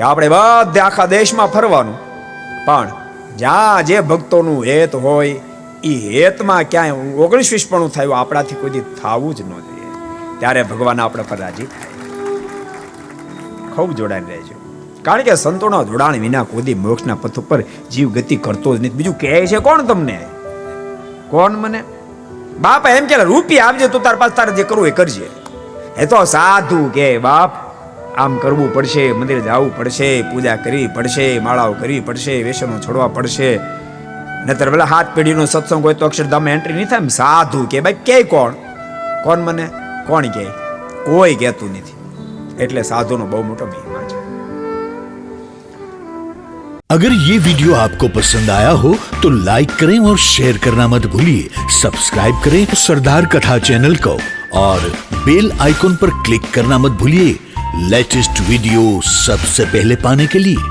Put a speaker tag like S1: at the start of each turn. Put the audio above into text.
S1: કે આપણે બધે આખા દેશમાં ફરવાનું, પણ જ્યાં જે ભક્તોનું હેત હોય એ હેતમાં ક્યાંય 19-20 થયું આપણાથી કોઈ દી થવું જ ન જોઈએ. ત્યારે ભગવાન આપણા પર રાજી થાય. ખૂબ જોડાઈને રહેજો, કારણ કે સંતોના જોડાણ વિના કોઈ મોક્ષના પથ ઉપર જીવ ગતિ કરતો જ નથી. બીજું કહે છે કોણ તમને? કોણ મને? બાપા એમ કે રૂપિયા આપજે તું તાર પાસે, તારે જે કરવું એ કરજે. એ તો સાધુ કે બાપ આમ કરવું પડશે, મંદિર જવું પડશે, પૂજા કરવી પડશે, માળાઓ કરવી પડશે, વેસનો છોડવા પડશે, નતર પેલા 7 પેઢીનો સત્સંગ હોય તો અક્ષરધામમાં એન્ટ્રી નહીં થાય. સાધુ કે ભાઈ કે કોણ? કોણ મને? કોણ કે? કોઈ કહેતું નથી. એટલે સાધુનો બહુ મોટો મહિમા છે.
S2: अगर ये वीडियो आपको पसंद आया हो तो लाइक करें और शेयर करना मत भूलिए. सब्सक्राइब करें सरदार कथा चैनल को और बेल आइकॉन पर क्लिक करना मत भूलिए लेटेस्ट वीडियो सबसे पहले पाने के लिए.